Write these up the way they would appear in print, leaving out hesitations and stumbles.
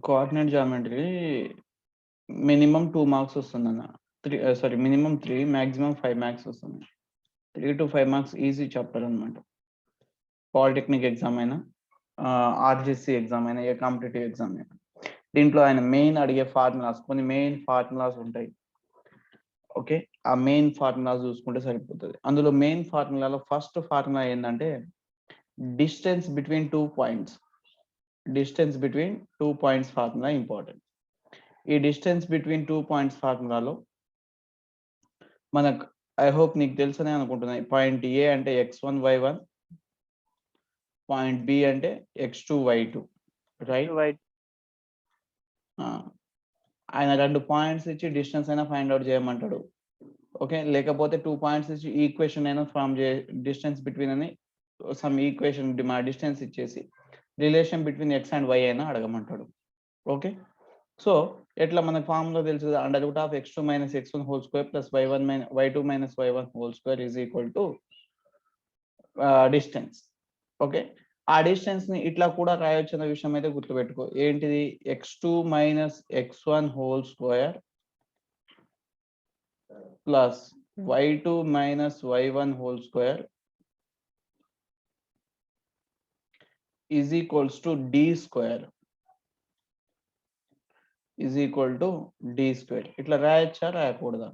Coordinate geometry minimum 2 marks వస్తుందన్న. Minimum 3, maximum 5 marks వస్తుంది. 3 to 5 marks easy chapter అనమాట. Polytechnic exam అయినా, RGC exam అయినా, ఏ కాంపిటేటివ్ ఎగ్జామ్ అయినా. దీంట్లో ఆయన మెయిన్ అడిగే ఫార్ములాస్, కొన్ని మెయిన్ ఫార్ములాస్ ఉంటాయి. ఓకే, ఆ మెయిన్ ఫార్ములాస్ చూసుకుంటే సరిపోతుంది. అందులో మెయిన్ ఫార్ములాలో ఫస్ట్ ఫార్ములా ఏంటంటే distance between 2 points. Distance between 2 points formula important. ఈ డిస్టెన్స్ బిట్వీన్ 2 పాయింట్స్ ఫార్ములాలో మనకు ఐ హోప్ నీకు తెలుసనే అనుకుంటున్నాయి. పాయింట్ ఏ అంటే x1 y1, పాయింట్ బి అంటే x2 y2, రైట్. ఆయన 2 పాయింట్స్ ఇచ్చి డిస్టెన్స్ అయినా ఫైండ్ అవుట్ చేయమంటాడు. ఓకే, లేకపోతే 2 పాయింట్స్ ఇచ్చి ఈక్వేషన్ అయినా ఫార్మ్ డిస్టెన్స్ బిట్వీన్ అని సమ్ ఈక్వేషన్ డిస్టెన్స్ ఇచ్చేసి relation between x and y అయినా అడగమంటాడు. ఓకే, సో ఎట్లా మనకు ఫార్ములా తెలుసు, under root of x2 minus x1 whole square plus y2 minus y1 whole square is equal to distance. Okay, ఆ distance ని ఇట్లా కూడా రాయొచ్చు అన్న విషయం అయితే గుర్తుపెట్టుకో. ఏంటిది, x2 minus x1 whole square plus y2 minus y1 whole square is equals to d square is equal to d square. ఇట్లా రాయొచ్చా, రాయకూడదా?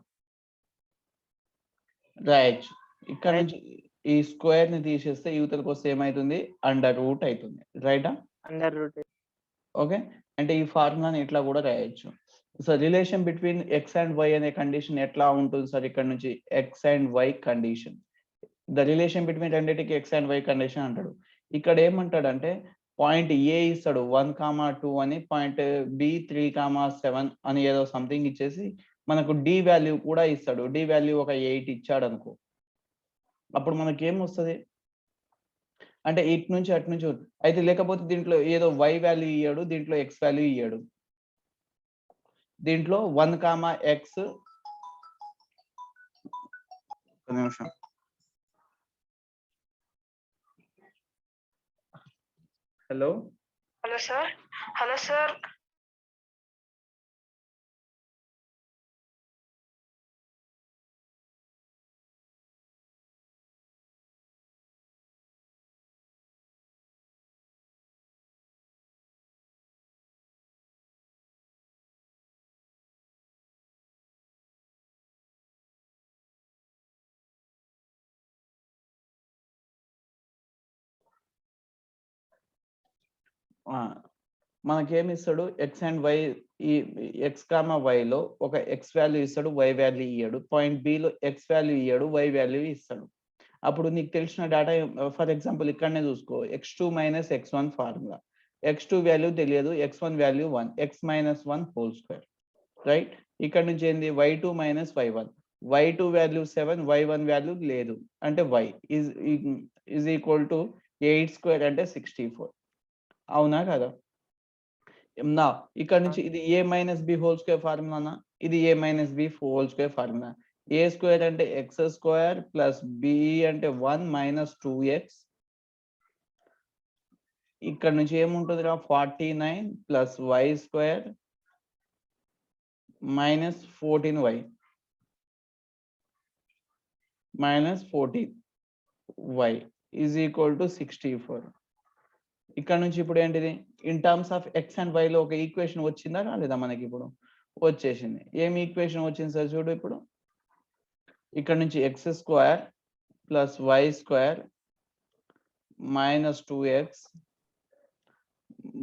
రాయొచ్చు. ఇక్కడ నుంచి ఈ స్క్వేర్ ని తీసేస్తే యువతలకు వస్తే ఏమైతుంది, అండర్ రూట్ అవుతుంది, రైటా? Under root. ఓకే, అంటే ఈ ఫార్ములాని ఇట్లా కూడా రాయొచ్చు. So relation between x and y అనే కండిషన్ ఎట్లా ఉంటుంది సార్? ఇక్కడ నుంచి x and y condition, the relation between రెండింటికి ఎక్స్ అండ్ వై కండిషన్ అంటాడు. ఇక్కడ ఏమంటాడంటే పాయింట్ ఏ ఇస్తాడు 1,2 అని, పాయింట్ బి 3,7 అని ఏదో సంథింగ్ ఇచ్చేసి మనకు డి వాల్యూ కూడా ఇస్తాడు. డి వాల్యూ ఒక 8 ఇచ్చాడు అనుకో, అప్పుడు మనకి ఏమొస్తుంది అంటే ఇటు నుంచి అటు నుంచి అయితే, లేకపోతే దీంట్లో ఏదో వై వాల్యూ ఇయ్యాడు, దీంట్లో ఎక్స్ వాల్యూ ఇయ్యాడు. దీంట్లో 1,x నిమిషం, హలో సార్. Hello sir. మనకేమి ఇస్తాడు, ఎక్స్ అండ్ వై, ఈ ఎక్స్ కామా వైలో ఒక ఎక్స్ వాల్యూ ఇస్తాడు, వై వాల్యూ ఇయ్యాడు. పాయింట్ బిలో ఎక్స్ వాల్యూ ఇయ్యాడు, వై వాల్యూ ఇస్తాడు. అప్పుడు నీకు తెలిసిన డేటా, ఫర్ ఎగ్జాంపుల్ ఇక్కడనే చూసుకో, x2 minus x1 formula. x2 value తెలియదు, x1 value 1, x minus 1 whole square, right. ఇక్కడ నుంచి ఏంది, y2 minus y1, y2 value 7, y1 value లేదు, అంటే y is equal to 8 square అంటే 64. అవునా కదా? నా ఇక్కడ నుంచి ఇది A minus B whole square ఫార్ములానా, ఇది A minus B whole square formula. A square అంటే ఎక్స్ స్క్వేర్ ప్లస్ బి అంటే 1 మైనస్ 2x. ఇక్కడ నుంచి ఏముంటుంది రా, 49 plus why square minus 14y minus 14y is equal to 64. ఇక్కడ నుంచి ఇప్పుడు ఏంటిది, in terms of X and వైలో ఒక ఈక్వేషన్ వచ్చిందా రాలేదా? మనకి ఇప్పుడు వచ్చేసింది. ఏమి ఈక్వేషన్ వచ్చింది సార్ చూడు. ఇప్పుడు ఇక్కడ నుంచి x square plus why square minus 2x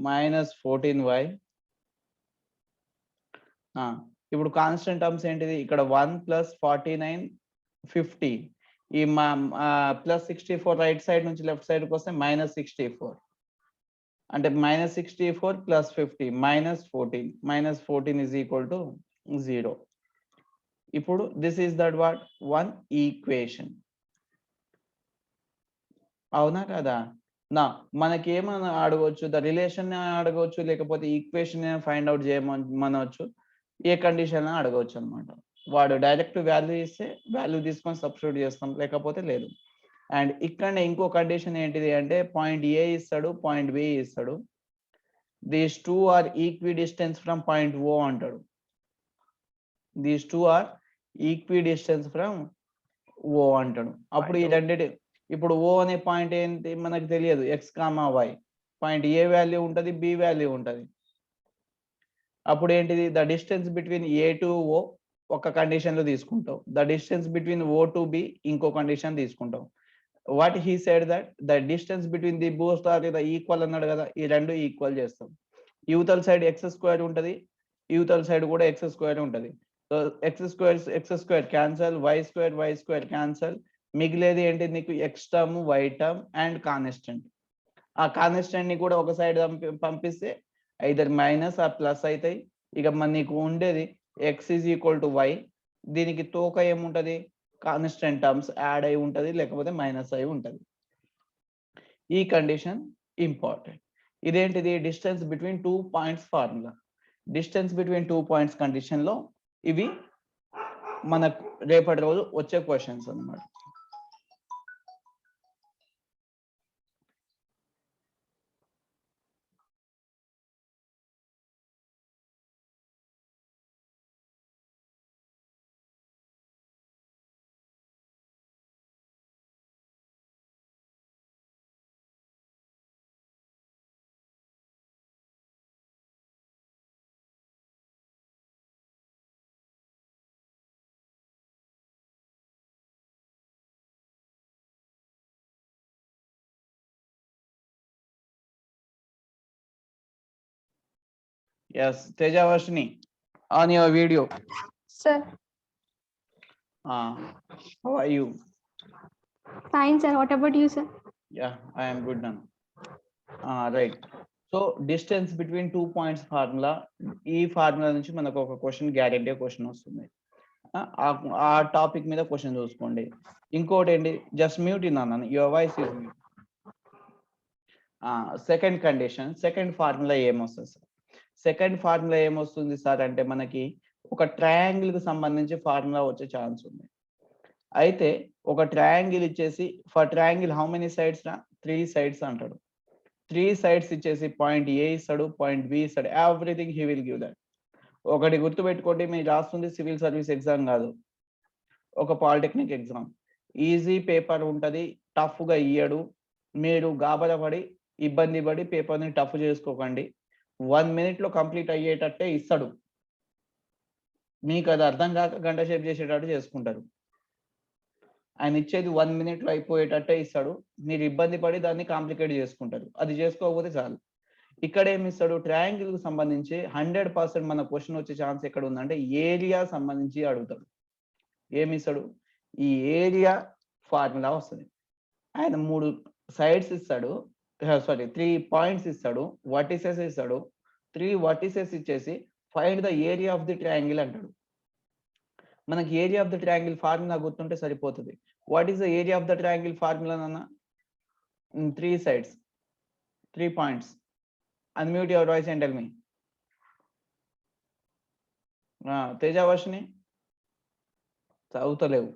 minus 14y. ఇప్పుడు కాన్స్టెంట్ టర్మ్స్ ఏంటిది, ఇక్కడ 1 ప్లస్ 49 50, ఈ ప్లస్ 64 రైట్ సైడ్ నుంచి లెఫ్ట్ సైడ్కి వస్తే మైనస్ 64, అంటే minus 64 plus 50 minus 14 is equal to 0. ఇప్పుడు this is that what, one equation. అవునా కదా? నా మనకి ఏమైనా అడగవచ్చు, ద రిలేషన్ అడగవచ్చు, లేకపోతే ఈక్వేషన్ ఫైండ్ అవుట్ చేయమనవచ్చు, ఏ కండిషన్ అడగవచ్చు అనమాట. వాడు డైరెక్ట్ వాల్యూ ఇస్తే వాల్యూ తీసుకొని సబ్స్టిట్యూట్ చేస్తాం, లేకపోతే లేదు. అండ్ ఇక్కడ ఇంకో కండిషన్ ఏంటిది అంటే పాయింట్ ఏ ఇస్తాడు, పాయింట్ బి ఇస్తాడు. These two are equidistance from point O అంటాడు. These two are equidistance from O అంటాడు. అప్పుడు ఈ రెండింటి ఇప్పుడు ఓ అనే పాయింట్ ఏంటి మనకు తెలియదు, X comma Y. Point A value ఉంటుంది, బి వాల్యూ ఉంటుంది. అప్పుడు ఏంటిది, the distance between A to O ఒక కండిషన్ లో తీసుకుంటాం, the distance between O to B ఇంకో కండిషన్ తీసుకుంటాం. What he said that the distance between the both are equal అన్నాడు కదా, ఈ రెండు ఈక్వల్ చేస్తాం. యూతల్ సైడ్ ఎక్స్ స్క్వేర్ ఉంటుంది, యూతల్ సైడ్ కూడా ఎక్స్ స్క్వేర్ ఉంటుంది. So x square cancel, y square cancel. మిగిలేది ఏంటి నీకు, x term, y term and constant. ఆ కాన్స్టెంట్ ని కూడా ఒక సైడ్ పంపిస్తే ఐదర్ మైనస్ ఆ ప్లస్ అవుతాయి. ఇక మన నీకు ఉండేది x is equal to y. దీనికి తోక ఏముంటది, కాన్స్టెంట్ టర్మ్స్ యాడ్ అయి ఉంటది, లేకపోతే మైనస్ అయి ఉంటది. ఈ కండిషన్ ఇంపార్టెంట్. ఇదేంటిది, distance between 2 points formula. Distance between 2 points condition లో ఇవి మనకు రేపటి రోజు వచ్చే క్వశ్చన్స్ అన్నమాట. Yes, Tejavashini, on your video. Sir, How are you? fine, sir. What about you, sir? Yeah, I am good now. Right. So distance between 2 points formula, ఈ formula నుంచి మనకు ఒక క్వశ్చన్ గ్యారెంటీ క్వశ్చన్ వస్తుంది. ఆ topic మీద question చూసుకోండి. ఇంకోటి ఏంటి, just mute in your voice is mute. Second condition, second formula ఏమొస్తుంది సార్? సెకండ్ ఫార్ములా ఏమొస్తుంది సార్ అంటే మనకి ఒక ట్రయాంగిల్ కి సంబంధించి ఫార్ములా వచ్చే ఛాన్స్ ఉంది. అయితే ఒక ట్రయాంగిల్ ఇచ్చేసి, for triangle how many sides రా, 3 సైడ్స్ అంటాడు. 3 సైడ్స్ ఇచ్చేసి పాయింట్ ఏ ఇస్తాడు, పాయింట్ బి ఇస్తాడు, everything he will give that. ఒకటి గుర్తుపెట్టుకోండి, మీరు రాస్తుంది సివిల్ సర్వీస్ ఎగ్జామ్ కాదు, ఒక పాలిటెక్నిక్ ఎగ్జామ్. ఈజీ పేపర్ ఉంటుంది, టఫ్ గా ఇయ్యడు. మీరు గాబరా పడి ఇబ్బంది పడి పేపర్ని టఫ్ చేసుకోకండి. 1 minute లో కంప్లీట్ అయ్యేటట్టే ఇస్తాడు. మీకు అది అర్థం కాక గంట సేపు చేసేటట్టు చేసుకుంటారు. ఆయన ఇచ్చేది 1 minute లో అయిపోయేటట్టే ఇస్తాడు. మీరు ఇబ్బంది పడి దాన్ని కాంప్లికేట్ చేసుకుంటారు. అది చేసుకోకపోతే చాలు. ఇక్కడ ఏమి ఇస్తాడు, ట్రయాంగిల్ కు సంబంధించి 100% మన క్వశ్చన్ వచ్చే ఛాన్స్ ఎక్కడ ఉందంటే ఏరియా సంబంధించి అడుగుతాడు. ఏమి ఇస్తాడు, ఈ ఏరియా ఫార్ములా వస్తుంది. ఆయన 3 సైడ్స్ ఇస్తాడు, 3 పాయింట్స్ ఇస్తాడు, వర్టిసెస్ ఇస్తాడు. 3 వర్టిసెస్ ఇచ్చేసి find the area of the triangle అంటాడు. మనకి area of the triangle formula గుర్తుంటే సరిపోతుంది. What is the area of the triangle formula అన్న? 3 sides, 3 points. Unmute your voice and tell me. Tejavashini, చదువుతలేవు.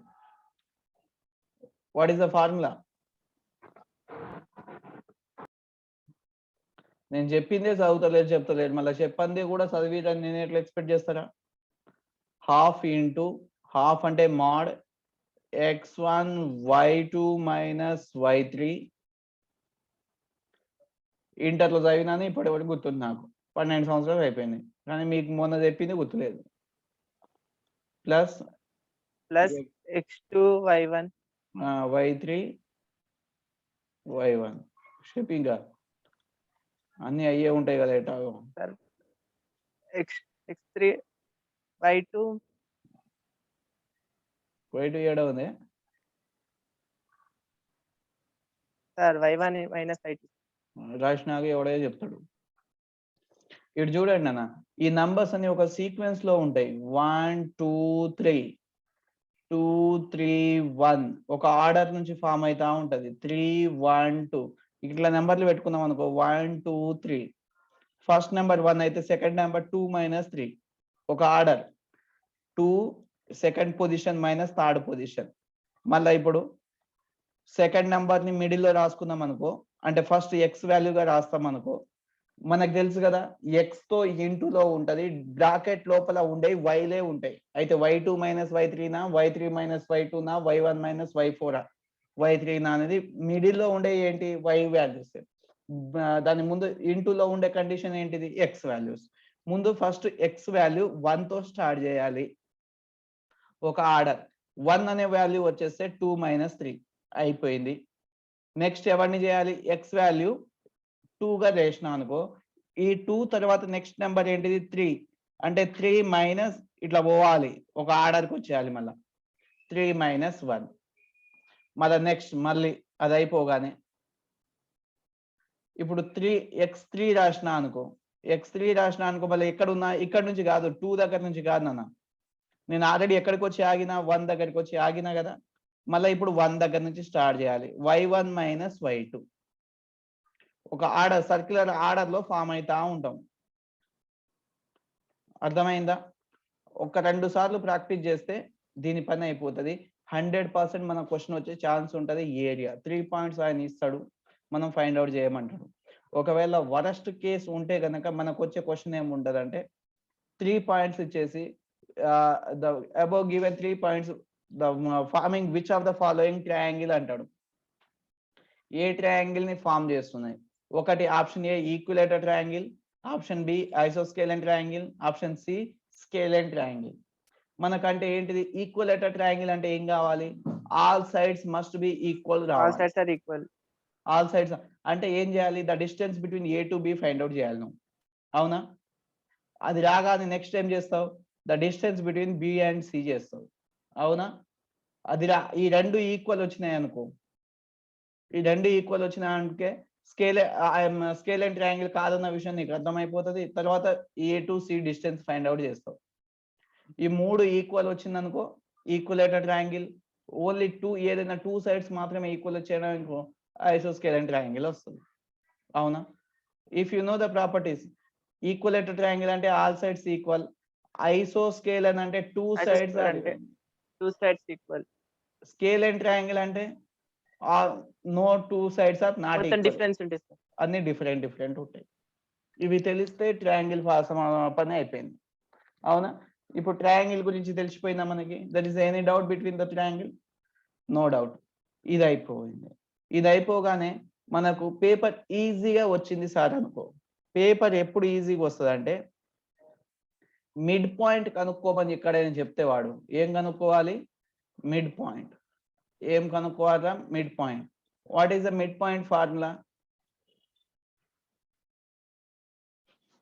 What is the formula? నేను చెప్పిందే చదువుతలేదు చెప్తలేదు, మళ్ళీ చెప్పందే కూడా చదివిరని నేను ఎట్లా ఎక్స్పెక్ట్ చేస్తారా? హాఫ్ ఇంటూ హాఫ్ అంటే mod x1 y2 minus y3. ఇంటర్లో చదివినాను, ఇప్పటివరకు గుర్తుంది నాకు. 12 సంవత్సరాలు అయిపోయింది, కానీ మీకు మొన్న చెప్పింది గుర్తులేదు. Plus x2 y1 y3 y1. Shipping అన్ని అయ్యే ఉంటాయి కదా ఎటాగో. x3 y2 y2 ఏడా ఉంది సార్, y1 మైనస్ y2. రాసినాగా ఎవడే చెప్తాడు. ఇటు చూడండి అన్న, ఈ నంబర్స్ అన్ని ఒక సీక్వెన్స్ లో ఉంటాయి. 1 2 3 2 3 1 ఒక ఆర్డర్ నుంచి ఫామ్ అవుతా ఉంటది. 3 1 2 ఇట్లా నెంబర్లు పెట్టుకుందాం అనుకో. 1 2 3. ఫస్ట్ నెంబర్ 1 అయితే సెకండ్ నెంబర్ 2 మైనస్ 3 ఒక order. 2 second position minus third position. మళ్ళీ ఇప్పుడు సెకండ్ నెంబర్ ని మిడిల్ లో రాసుకుందాం అనుకో, అంటే ఫస్ట్ ఎక్స్ వాల్యూగా రాస్తాం అనుకో. మనకు తెలుసు కదా, ఎక్స్ తో ఇంటూలో ఉంటది, బ్రాకెట్ లోపల ఉండే వైలే ఉంటాయి. అయితే y2 మైనస్ y3 నా, y3 మైనస్ y2 నా, y1 మైనస్ y4 y3 నా అనేది మిడిల్ లో ఉండే ఏంటి y వాల్యూస్. దాని ముందు ఇంటూలో ఉండే కండిషన్ ఏంటిది ఎక్స్ వాల్యూస్. ముందు ఫస్ట్ ఎక్స్ వాల్యూ 1 తో స్టార్ట్ చేయాలి. ఒక ఆర్డర్ 1 అనే వాల్యూ వచ్చేస్తే 2 మైనస్ 3 అయిపోయింది. నెక్స్ట్ ఎవరిని చేయాలి, ఎక్స్ వాల్యూ 2 గా చేసిన అనుకో, ఈ 2 తర్వాత నెక్స్ట్ నెంబర్ ఏంటిది 3, అంటే 3 మైనస్ ఇట్లా పోవాలి, ఒక ఆర్డర్కి వచ్చేయాలి. మళ్ళీ 3 మైనస్ 1, మళ్ళీ నెక్స్ట్ మళ్ళీ అది అయిపోగానే ఇప్పుడు x3 రాసిన అనుకో, మళ్ళీ ఎక్కడున్నా, ఇక్కడ నుంచి కాదు, 2 దగ్గర నుంచి కాదు నాన్న, నేను ఆల్రెడీ ఎక్కడికి వచ్చి ఆగినా 1 దగ్గరికి వచ్చి ఆగినా కదా. మళ్ళీ ఇప్పుడు 1 దగ్గర నుంచి స్టార్ట్ చేయాలి. y1 మైనస్ y2 ఒక ఆర్డర్, సర్క్యులర్ ఆర్డర్ లో ఫామ్ అవుతా ఉంటాం. అర్థమైందా? ఒక 2 సార్లు ప్రాక్టీస్ చేస్తే దీని పని అయిపోతుంది. 100% మన క్వశ్చన్ వచ్చే ఛాన్స్ ఉంటుంది. ఏరియా 3 పాయింట్స్ ఆయన ఇస్తాడు, మనం ఫైండ్ అవుట్ చేయమంటాడు. ఒకవేళ వరస్ట్ కేస్ ఉంటే కనుక మనకు వచ్చే క్వశ్చన్ ఏముంటది అంటే 3 పాయింట్స్ ఇచ్చేసి the above given 3 points the forming which of the following triangle అంటాడు. ఏ ట్రయాంగిల్ ని ఫామ్ చేస్తున్నాయి? ఒకటి option A equilateral triangle, option B isosceles triangle, option C scalene triangle. మనకంటే ఏంటిది ఈక్విలేటర్ ట్రయాంగిల్ అంటే ఏం కావాలి, all sides must be equal రావాలి. All sides are equal. All sides అంటే ఏం చేయాలి, the distance between A to B find out చేయాలి నువ్వు. అవునా? అది రాగానే నెక్స్ట్ ఏం చేస్తావు, the distance between B and C చేస్తావు. అవునా? అది ఈ రెండు ఈక్వల్ వచ్చినాయి అనుకో, ఈ రెండు ఈక్వల్ వచ్చినాయంటే స్కేలన్ ట్రయాంగిల్ కాదన్న విషయం నీకు అర్థమైపోతుంది. తర్వాత A to C distance find out చేస్తావు. ఈ 3 ఈక్వల్ వచ్చిందనుకో ఈక్వలేటర్ ట్రయాంగిల్. ఓన్లీ 2, ఏదైనా 2 సైడ్స్ మాత్రమే ఈక్వల్ వచ్చాయనుకో ఐసోస్కేలన్ ట్రయాంగిల్ వస్తుంది. అవునా? If you know the properties, equilateral triangle అంటే ఆల్ సైడ్స్ ఈక్వల్, ఐసోస్కేలన్ అంటే 2 సైడ్స్ అంటే 2 సైడ్స్ ఈక్వల్, స్కేలన్ ట్రయాంగిల్ అంటే no 2 sides are not equal, difference ఉంటుంది సార్. అన్ని డిఫరెంట్ ఉంటాయి. ఇవి తెలిస్తే ట్రయాంగిల్ పని అయిపోయింది. అవునా? ఇప్పుడు ట్రయాంగిల్ గురించి తెలిసిపోయిందా మనకి? That is any doubt between the triangle? No doubt. ఇది అయిపోయింది. ఇది అయిపోగానే మనకు పేపర్ ఈజీగా వచ్చింది సార్ అనుకో. పేపర్ ఎప్పుడు ఈజీగా వస్తుంది అంటే మిడ్ పాయింట్ కనుక్కోమని ఎక్కడైనా చెప్తే వాడు ఏం కనుక్కోవాలి, మిడ్ పాయింట్. ఏం కనుక్కోవాలా, mid point. What is the mid point formula?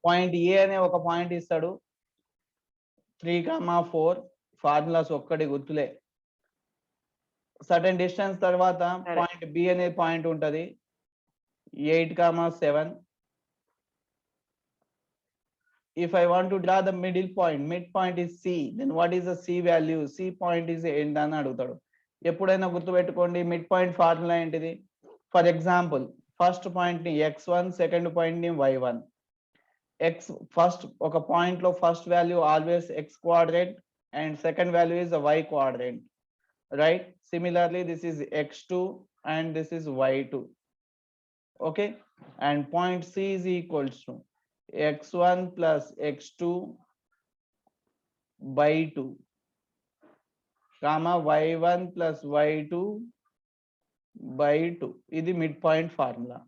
Point A అనే ఒక పాయింట్ ఇస్తాడు, 3,4 ఫార్ములాస్ ఒక్కటి గుర్తులే. సర్టెన్ డిస్టెన్స్ తర్వాత పాయింట్ బి అనే పాయింట్ ఉంటది, 8,7. If I want to draw the middle point, mid point is C, then what is the C value? C point is ఎంత అని అడుగుతాడు. ఎప్పుడైనా గుర్తుపెట్టుకోండి, మిడ్ పాయింట్ ఫార్ములా ఏంటిది? ఫర్ ఎగ్జాంపుల్ ఫస్ట్ పాయింట్ ని x1, second point ని y1. x first ఒక point లో first value always x quadrant and second value is the y quadrant, right? Similarly this is x2 and this is y2. Okay, and point C is equals to x1 plus x2 by 2 comma y1 plus y2 by 2. ఇది mid point formula.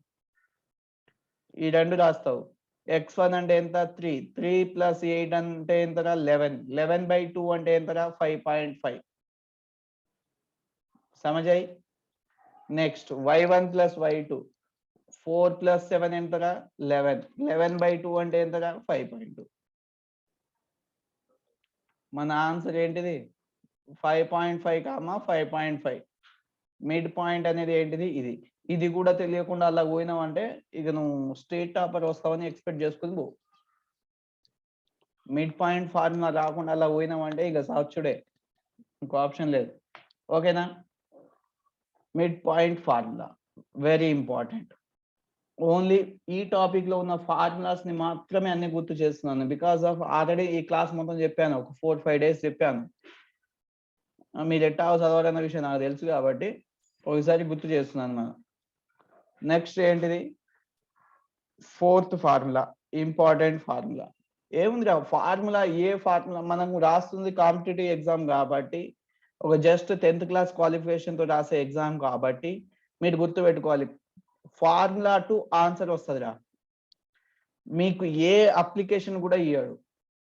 ఈ రెండు రాస్తావు. x1 అంటే ఎంత 3 plus 8 అంటే ఎంతరా 11 by 2 అంటే ఎంతరా 5.5. సమజాయి? Next y1 plus y2 4 plus 7 ఎంతరా 11 by 2 అంటే ఎంతరా 5.2. మన ఆన్సర్ ఏంటిది 5.5 కామా 5.5. మిడ్ పాయింట్ అనేది ఏంటిది ఇది. ఇది కూడా తెలియకుండా అలా పోయినావంటే ఇక నువ్వు స్టేట్ టాపర్ వస్తావని ఎక్స్పెక్ట్ చేసుకుని పో. మిడ్ పాయింట్ ఫార్ములా రాకుండా అలా పోయినావంటే ఇక సాక్షుడే, ఇంకో ఆప్షన్ లేదు. ఓకేనా? Mid point formula very important. Only ఈ టాపిక్ లో ఉన్న ఫార్ములాస్ ని మాత్రమే అన్ని గుర్తు చేస్తున్నాను. బికాస్ ఆఫ్ ఆల్రెడీ ఈ క్లాస్ మొత్తం చెప్పాను, ఒక 4-5 days చెప్పాను. మీరు ఎట్టా చదవాలన్న విషయం నాకు తెలుసు కాబట్టి ఒకసారి గుర్తు చేస్తున్నాను. మనం నెక్స్ట్ ఏంటిది, ఫోర్త్ ఫార్ములా, ఇంపార్టెంట్ ఫార్ములా ఏముందిరా ఫార్ములా. ఏ ఫార్ములా మనం రాస్తుంది కాంపిటేటివ్ ఎగ్జామ్ కాబట్టి, ఒక జస్ట్ 10th క్లాస్ క్వాలిఫికేషన్ తో రాసే ఎగ్జామ్ కాబట్టి మీరు గుర్తుపెట్టుకోవాలి, ఫార్ములా టు ఆన్సర్ వస్తుందిరా. మీకు ఏ అప్లికేషన్ కూడా ఇయ్యాడు,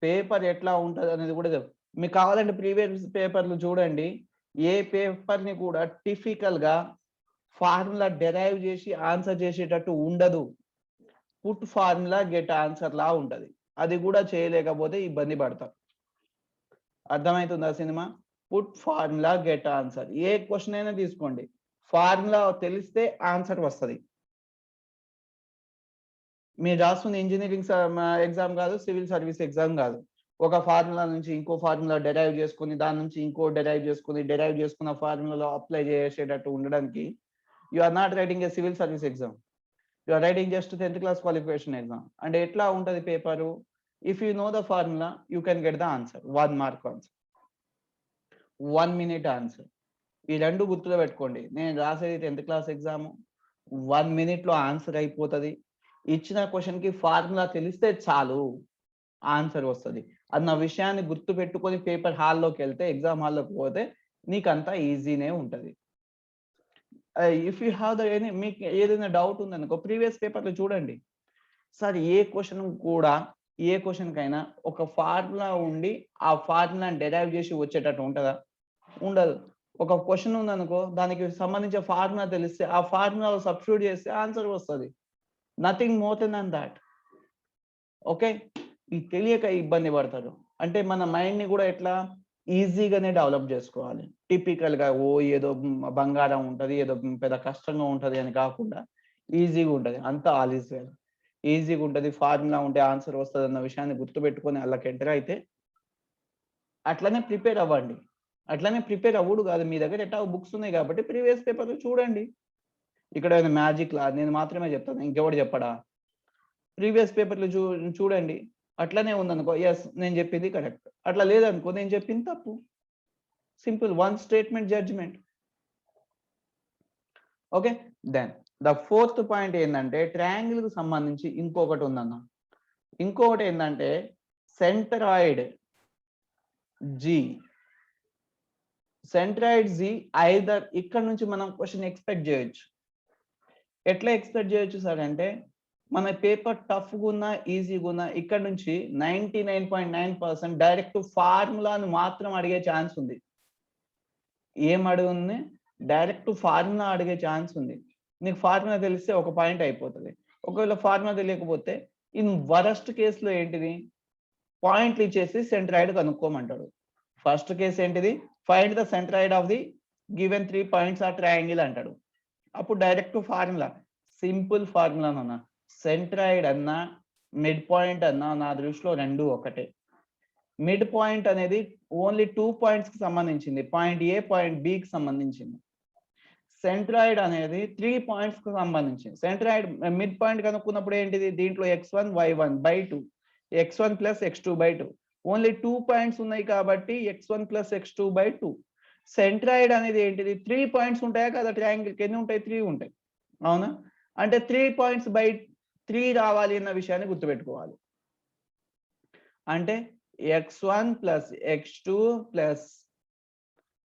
పేపర్ ఎట్లా ఉంటుంది అనేది కూడా మీకు కావాలంటే ప్రీవియస్ పేపర్లు చూడండి. ఏ పేపర్ని కూడా టిపికల్ గా ఫార్ములా డెరైవ్ చేసి ఆన్సర్ చేసేటట్టు ఉండదు. పుట్ ఫార్ములా గెట్ ఆన్సర్ లా ఉంటది. అది కూడా చేయలేకపోతే ఇబ్బంది పడతాం. అర్థమవుతుందా cinema? Put formula get answer. ఏ క్వశ్చన్ అయినా తీసుకోండి, ఫార్ములా తెలిస్తే ఆన్సర్ వస్తుంది. మీరు రాస్తుంది ఇంజనీరింగ్ ఎగ్జామ్ కాదు, సివిల్ సర్వీస్ ఎగ్జామ్ కాదు. ఒక ఫార్ములా నుంచి ఇంకో ఫార్ములా డెరైవ్ చేసుకుని, దాని నుంచి ఇంకో డెరైవ్ చేసుకున్న ఫార్ములాలో అప్లై చేసేటట్టు ఉండడానికి you are not writing a civil service exam, you are writing just 10th class qualification exam. అంటే ఎట్లా ఉంటుంది paper? If you know the formula you can get the answer. 1 mark answer, 1 minute answer. ఈ రెండు గుర్తులో పెట్టుకోండి. నేను రాసేది 10th class exam, 1 minute లో ఆన్సర్ అయిపోతుంది. ఇచ్చిన క్వశ్చన్ కి ఫార్ములా తెలిస్తే చాలు, ఆన్సర్ వస్తుంది అన్న విషయాన్ని గుర్తు పెట్టుకొని పేపర్ హాల్లోకి వెళ్తే, ఎగ్జామ్ హాల్లోకి పోతే నీకు అంతా ఈజీనే ఉంటుంది. ఇఫ్ యూ హ్యావ్ ద మీకు ఏదైనా డౌట్ ఉందనుకో ప్రీవియస్ పేపర్లు చూడండి. సార్ ఏ క్వశ్చన్ కైనా ఒక ఫార్ములా ఉండి ఆ ఫార్ములాని డెరైవ్ చేసి వచ్చేటట్టు ఉంటుందా? ఉండదు. ఒక క్వశ్చన్ ఉందనుకో, దానికి సంబంధించిన ఫార్ములా తెలిస్తే ఆ ఫార్ములా సబ్స్టిట్యూట్ చేస్తే ఆన్సర్ వస్తుంది. Nothing more than that. Okay, ఇది తెలియక ఇబ్బంది పడతారు. అంటే మన మైండ్ ని కూడా ఎట్లా ఈజీగానే డెవలప్ చేసుకోవాలి. టిపికల్ గా ఏదో బంగారం ఉంటది, ఏదో పెద్ద కష్టంగా ఉంటది అని కాకుండా ఈజీగా ఉంటది. అంతా ఆల్ ఈజ్ వెల్, ఈజీగా ఉంటది. ఫార్ములా ఉంటే ఆన్సర్ వస్తుంది అన్న విషయాన్ని గుర్తుపెట్టుకొని అల్లకి ఎంటర్ అయితే అట్లనే ప్రిపేర్ అవ్వండి. అట్లనే ప్రిపేర్ అవ్వడు కాదు, మీ దగ్గర ఎట్టా బుక్స్ ఉన్నాయి కాబట్టి ప్రీవియస్ పేపర్లు చూడండి. ఇక్కడ మ్యాజిక్ లా నేను మాత్రమే చెప్తాను, ఇంకెవడు చెప్పడా? ప్రీవియస్ పేపర్లు చూడండి. అట్లనే ఉందనుకో, ఎస్ నేను చెప్పింది కరెక్ట్. అట్లా లేదనుకో నేను చెప్పింది తప్పు. Simple, 1 statement judgement. Okay, then the 4th point ఏంటంటే ట్రయాంగిల్ కు సంబంధించి ఇంకొకటి ఉందన్న. ఇంకొకటి ఏంటంటే centroid G. Centroid G either ఇక్కడ నుంచి మనం క్వశ్చన్ ఎక్స్పెక్ట్ చేయొచ్చు. ఎట్లా ఎక్స్పెక్ట్ చేయొచ్చు సార్ అంటే, మన పేపర్ టఫ్గా ఉన్నా ఈజీగా ఉన్నా ఇక్కడ నుంచి 99.9% డైరెక్ట్ ఫార్ములాను మాత్రం అడిగే ఛాన్స్ ఉంది. ఏం అడుగుంది? డైరెక్ట్ ఫార్ములా అడిగే ఛాన్స్ ఉంది. నీకు ఫార్ములా తెలిస్తే ఒక పాయింట్ అయిపోతుంది. ఒకవేళ ఫార్ములా తెలియకపోతే ఇన్ వరస్ట్ కేసులో ఏంటిది, పాయింట్లు ఇచ్చేసి సెంట్రాయిడ్ కనుక్కోమంటాడు. ఫస్ట్ కేసు ఏంటిది, find the centroid of the given 3 points or triangle అంటాడు. అప్పుడు డైరెక్ట్ ఫార్ములా, సింపుల్ ఫార్ములా అన్న. సెంట్రాయిడ్ అన్నా మిడ్ పాయింట్ అన్నా నా దృష్టిలో రెండు ఒకటే. మిడ్ పాయింట్ అనేది ఓన్లీ 2 points కి సంబంధించింది, పాయింట్ ఏ పాయింట్ బి కి సంబంధించింది. సెంట్రాయిడ్ అనేది 3 points కి సంబంధించింది. సెంట్రాయిడ్ మిడ్ పాయింట్ కనుక్కున్నప్పుడు ఏంటిది, దీంట్లో x1 y1/2, x1 + x2/2, only 2 points ఉన్నాయి కాబట్టి x1 + x2/2. సెంట్రాయిడ్ అనేది ఏంటిది, 3 points ఉంటాయా కదా? ట్రయాంగిల్ కి ఎన్ని ఉంటాయి? 3 ఉంటాయి, అవునా? అంటే 3 points/3 రావాలి అన్న విషయాన్ని గుర్తుపెట్టుకోవాలి. అంటే x1 + x2 +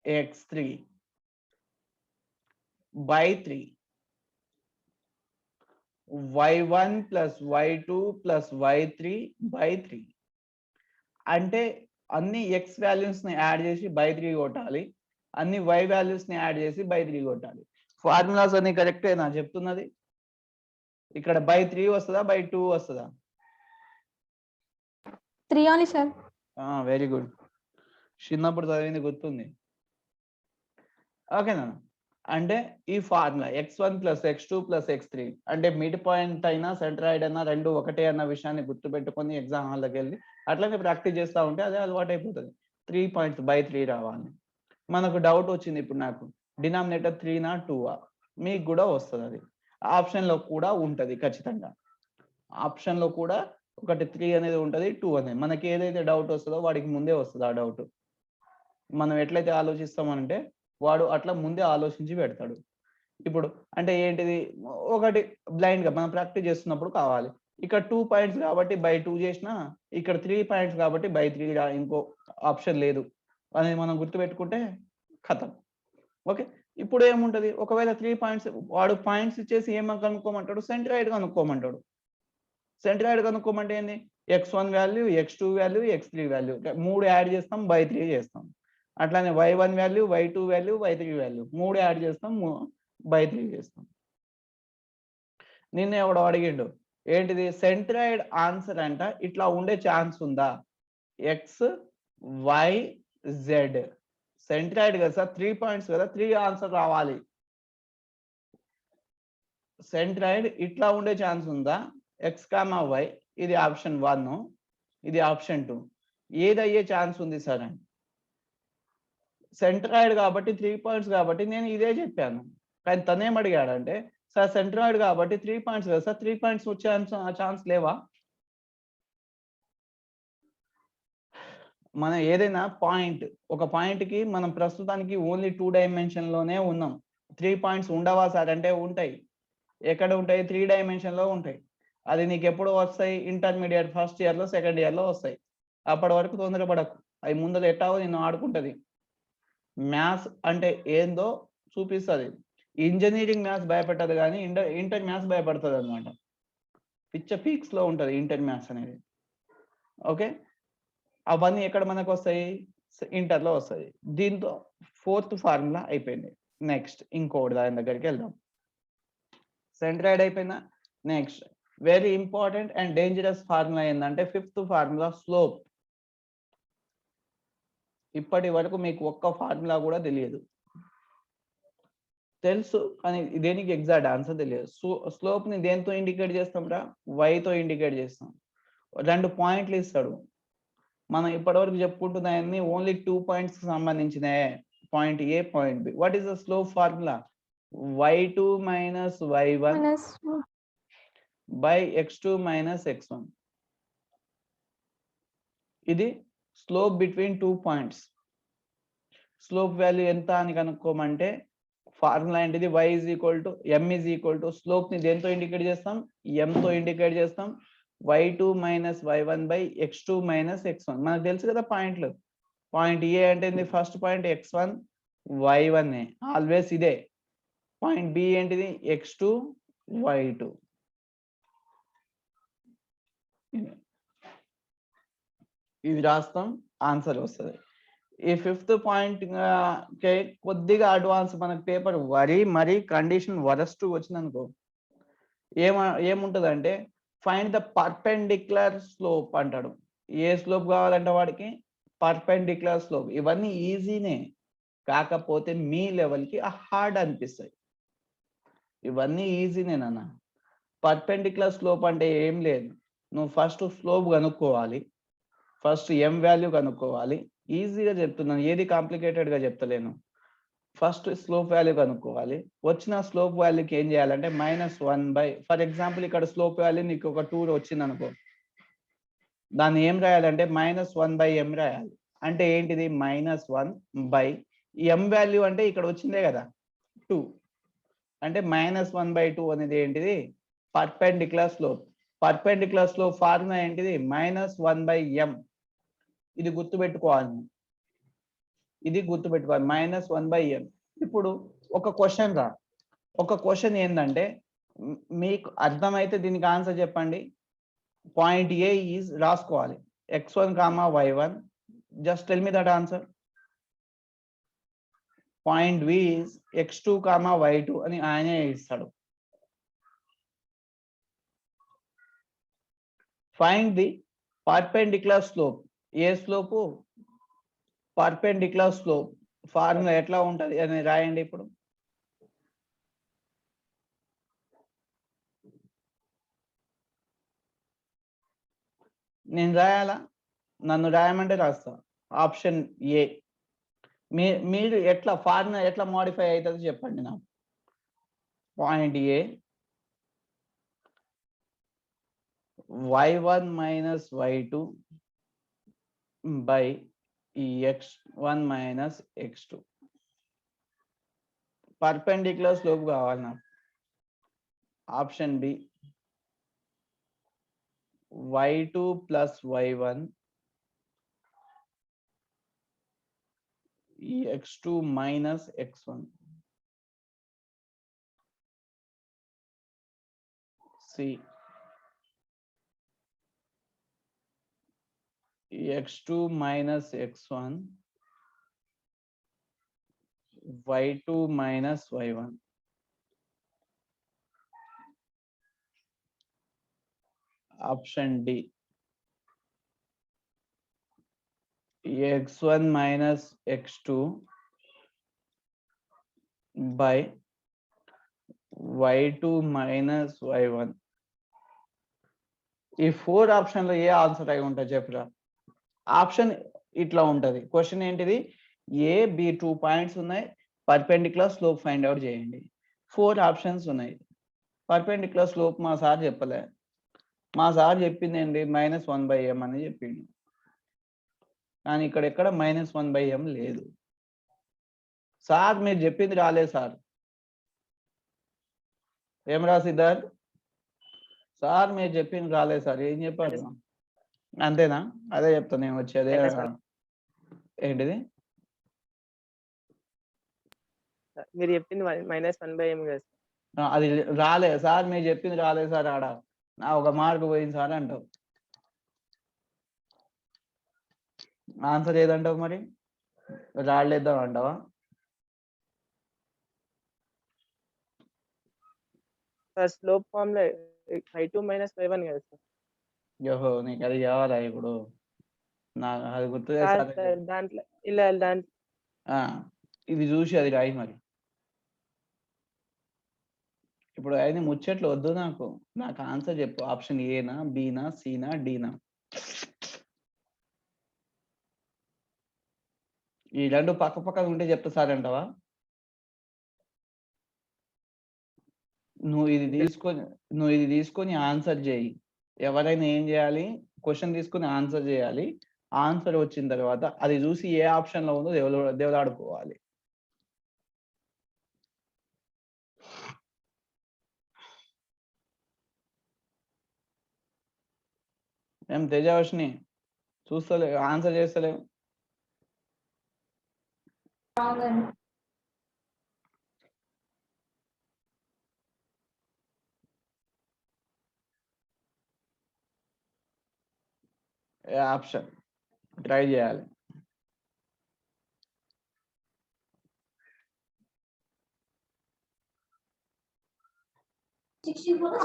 x3/3, y1 + y2 + y3/3. అంటే అన్ని x వాల్యూస్ ని యాడ్ చేసి /3 కొట్టాలి, అన్ని y వాల్యూస్ ని యాడ్ చేసి /3 కొట్టాలి. ఫార్ములాస్ అన్ని కరెక్టేనా చెప్తున్నది? ఇక్కడ /3 వస్తుందా, /2 వస్తుందా? 3 only, sir. వెరీ గుడ్, చిన్నప్పుడు చదివింది గుర్తుంది. ఓకేనా? అంటే ఈ ఫార్ములా x1 + x2 + x3 అంటే మిడ్ పాయింట్ అయినా సెంట్రాయిడ్ అయినా రెండు ఒకటే అన్న విషయాన్ని గుర్తుపెట్టుకొని ఎగ్జామ్ హాల్లోకి వెళ్ళి అట్లనే ప్రాక్టీస్ చేస్తూ ఉంటే అదే అలవాటు అయిపోతుంది. 3 points/3 రావాలి. మనకు డౌట్ వచ్చింది ఇప్పుడు, నాకు డినామినేటర్ 3నా 2ఆ? మీకు కూడా వస్తుంది, అది ఆప్షన్లో కూడా ఉంటుంది ఖచ్చితంగా. ఆప్షన్లో కూడా ఒకటి 3 అనేది ఉంటుంది, 2 అనేది. మనకి ఏదైతే డౌట్ వస్తుందో వాడికి ముందే వస్తుంది ఆ డౌట్. మనం ఎట్లయితే ఆలోచిస్తామంటే వాడు అట్లా ముందే ఆలోచించి పెడతాడు. ఇప్పుడు అంటే ఏంటిది ఒకటి బ్లైండ్ గా మనం ప్రాక్టీస్ చేస్తున్నప్పుడు కావాలి. ఇక్కడ 2 పాయింట్స్ కాబట్టి బై 2 చేసినా, ఇక్కడ 3 పాయింట్స్ కాబట్టి బై 3 ఇంకో ఆప్షన్ లేదు అనేది మనం గుర్తుపెట్టుకుంటే ఖతం. ఓకే. ఇప్పుడు ఏముంటది, ఒకవేళ 3 పాయింట్స్ వాడు పాయింట్స్ ఇచ్చేసి ఏం కనుక్కోమంటాడు, సెంట్రాయిడ్ కనుక్కోమంటాడు. సెంట్రాయిడ్ కనుక్కోమంటే ఏంది, x1 value, x2 value, x3 value 3 add చేస్తాం, బై 3 చేస్తాం. అట్లానే y1 value, y2 value, y3 value 3 add చేస్తాం, బై 3 చేస్తాం. నిన్న ఎవడో అడిగిండు ఏంటిది, సెంట్రాయిడ్ ఆన్సర్ అంట ఇట్లా ఉండే ఛాన్స్ ఉందా, ఎక్స్ వై జెడ్ సెంట్రాయిడ్ కదా సార్, 3 పాయింట్స్ కదా, 3 ఆన్సర్ రావాలి. సెంట్రాయిడ్ ఇట్లా ఉండే ఛాన్స్ ఉందా, ఎక్స్ కామా వై, ఇది ఆప్షన్ 1, ఇది ఆప్షన్ 2, ఏది అయ్యే ఛాన్స్ ఉంది సార్ అని. సెంట్రాయిడ్ కాబట్టి 3 పాయింట్స్ కాబట్టి నేను ఇదే చెప్పాను. కానీ తనేం అడిగాడంటే, సార్ సెంట్రాయిడ్ కాబట్టి 3 పాయింట్స్ కదా సార్, 3 పాయింట్స్ వచ్చే ఛాన్స్ లేవా? మనం ఏదైనా పాయింట్, ఒక పాయింట్ కి మనం ప్రస్తుతానికి ఓన్లీ 2 డైమెన్షన్ లోనే ఉన్నాం. 3 పాయింట్స్ ఉండవా సార్ అంటే ఉంటాయి. ఎక్కడ ఉంటాయి, 3 డైమెన్షన్ లో ఉంటాయి. అది నీకు ఎప్పుడు వస్తాయి, ఇంటర్మీడియట్ ఫస్ట్ ఇయర్ లో, సెకండ్ ఇయర్ లో వస్తాయి. అప్పటి వరకు తొందరపడకు, అవి ముందర ఎట్టావో నిన్ను ఆడుకుంటది. మ్యాథ్స్ అంటే ఏందో చూపిస్తుంది. ఇంజనీరింగ్ మ్యాథ్స్ భయపెట్టదు కానీ ఇంటర్ మ్యాథ్స్ భయపడుతుంది అనమాట. పిచ్చ పీక్స్ లో ఉంటుంది ఇంటర్ మ్యాథ్స్ అనేది. ఓకే, అవన్నీ ఎక్కడ మనకు వస్తాయి, ఇంటర్లో వస్తాయి. దీంతో 4th ఫార్ములా అయిపోయింది. నెక్స్ట్ ఇంకోటి దాని దగ్గరికి వెళ్దాం. సెంట్రాయిడ్ అయిపోయిందా. Next very important and dangerous formula ఏంటంటే 5th ఫార్ములా, స్లోప్. ఇప్పటి వరకు మీకు ఒక్క ఫార్ములా కూడా తెలియదు, తెలుసు కానీ దేనికి ఎగ్జాక్ట్ ఆన్సర్ తెలియదు. స్లోప్ ని దేంతో ఇండికేట్ చేస్తాం రా, వైతో ఇండికేట్ చేస్తాం. 2 పాయింట్లు ఇస్తాడు. మనం ఇప్పటివరకు చెప్పుకుంటున్నాయన్నీ ఓన్లీ 2 పాయింట్స్ కి సంబంధించినే, point A, point B. What is the slope formula, y2 minus y1 by x2 minus x1. ఇది slope between 2 points. Slope value ఎంత అని కనుక్కోమంటే ఫార్ములా ఏంటిది, y is equal to m is equal to, slope ని దేంతో indicate చేస్తాం, m తో indicate చేస్తాం, y2 minus y1 by x2 minus x1. మనకు తెలుసు కదా పాయింట్లు. పాయింట్ ఏ అంటే first point x1 y1 always ఇదే. పాయింట్ బి ఏంటిది, x2 y2. ఇది రాస్తాం, ఆన్సర్ వస్తుంది. ఈ 5th పాయింట్ కొద్దిగా అడ్వాన్స్ మనకు పేపర్ మరీ కండిషన్ వరస్ట్ వచ్చిందనుకో, ఏముంటది అంటే ఫైండ్ ద పర్పెండిక్యులర్ స్లోప్ అంటాడు. ఏ స్లోప్ కావాలంటే వాడికి, పర్పెండిక్యులర్ స్లోప్. ఇవన్నీ ఈజీనే, కాకపోతే మీ లెవెల్కి హార్డ్ అనిపిస్తాయి. ఇవన్నీ ఈజీనే నాన్న. పర్పెండిక్యులర్ స్లోప్ అంటే ఏం లేదు, నువ్వు ఫస్ట్ స్లోప్ కనుక్కోవాలి, ఫస్ట్ ఎం వాల్యూ కనుక్కోవాలి. ఈజీగా చెప్తున్నాను, ఏది కాంప్లికేటెడ్గా చెప్తలేను. ఫస్ట్ స్లోప్ వాల్యూ కనుక్కోవాలి. వచ్చిన స్లోప్ వాల్యూకి ఏం చేయాలంటే -1 బై, ఫర్ ఎగ్జాంపుల్ ఇక్కడ స్లోప్ వాల్యూ నీకు ఒక 2 వచ్చింది అనుకో, దాన్ని ఏం రాయాలంటే -1 బై m రాయాలి. అంటే ఏంటిది, -1 బై m వాల్యూ అంటే ఇక్కడ వచ్చిందే కదా 2, అంటే -1 బై 2 అనేది ఏంటిది, perpendicular slope. Perpendicular slope formula ఏంటిది, -1 బై m. ఇది గుర్తుపెట్టుకోవాలి, -1 బై m. ఇప్పుడు ఒక క్వశ్చన్ రా, ఒక క్వశ్చన్ ఏంటంటే మీకు అర్థమైతే దీనికి ఆన్సర్ చెప్పండి. పాయింట్ ఏ ఈజ్ రాసుకోవాలి, x1 comma y1. Just tell me that answer. Point B is x2 comma y2 అని ఆయనే ఇస్తాడు. Find the perpendicular slope. ఏ స్లోపు, పర్పెండిక్యులర్ స్లోప్. ఫార్ములా ఎట్లా ఉంటది అని రాయండి. ఇప్పుడు నేను రాయాలా, నన్ను రాయమంటే రాస్తా. Option A. మీరు ఎట్లా ఫార్ములా ఎట్లా మోడిఫై అవుతుంది చెప్పండి నాకు. Point A, y1 minus y2 by x1 minus x2. Perpendicular slope కావాలి నాకు. Option B y2 plus y1 x2 minus x1. C x2 minus x1 y2 minus y1. Option D x1 minus x2 by y2 minus y1. ఈ 4 option లో ఏ answer అయి ఉంటుంది చెప్పురా. Option ఇట్లా ఉంటది. Question ఏంటిది? ఏ బి 2 పాయింట్స్ ఉన్నాయి, perpendicular slope find out చేయండి. 4 ఆప్షన్స్ ఉన్నాయి. పర్పెండిక్యులర్ స్లోప్ మా సార్ చెప్పలే. మా సార్ చెప్పింది ఏంటి? -1/m అని చెప్పిండు. కానీ ఇక్కడ ఎక్కడ -1/m లేదు. సార్ మీరు చెప్పింది రాలేదు సార్. ఏం రా సిద్ధార్థ్? సార్ మీరు చెప్పింది రాలేదు సార్. ఏం చెప్పారు? అంతేనా? అదే చెప్తా నేను వచ్చేదే. ఏంటిది? మీరు చెప్పింది -1/m కదా. అది రాలేదు సార్, మీరు చెప్పింది రాలేదు సార్. ఆడ నా ఒక మార్క్ పోయింది సార్ అంటావు. ఆన్సర్ ఏదంటావు మరి? రాలేద్దాం అంటావా? సార్ స్లోప్ ఫామ్ లో y2 మైనస్ y1 కదా సార్. ఓహో, నీకు అది కావాలా ఇప్పుడు? నాకు అది గుర్తు దాంట్లో ఇలా ఇది చూసి అది రాయి మరి. ఇప్పుడు అయితే ముచ్చట్లు వద్దు నాకు. నాకు ఆన్సర్ చెప్పు. ఆప్షన్ ఏనా, బీనా, సీనా, డీనా? ఈ రెండు పక్క పక్కన ఉంటే చెప్తా సార్ అంటావా? నువ్వు ఇది తీసుకొని ఆన్సర్ చేయి. ఎవరైనా ఏం చేయాలి? క్వశ్చన్ తీసుకొని ఆన్సర్ చేయాలి. ఆన్సర్ వచ్చిన తర్వాత అది చూసి ఏ ఆప్షన్ లో ఉందో దేవులాడుకోవాలి. ఏం తేజావష్ని చూస్తలే, ఆన్సర్ చేస్తలేవు. ఏ ఆప్షన్ ట్రై చేయాలి.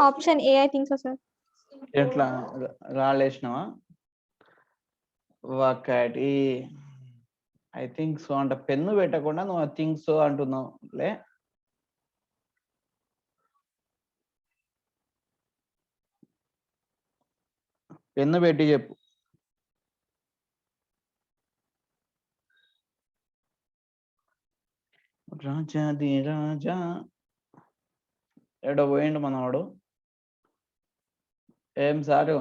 Option A, I think so, sir. ఎట్లా రాలేసినావా? ఒకటి ఐ థింక్ సో అంట. పెన్ను పెట్టకుండా నువ్వు ఐ థింక్ సో అంటున్నావు లే. పెన్ను పెట్టి చెప్పు. రాజాది రాజా ఎడో పోయిండు మనవాడు. ఏం సారు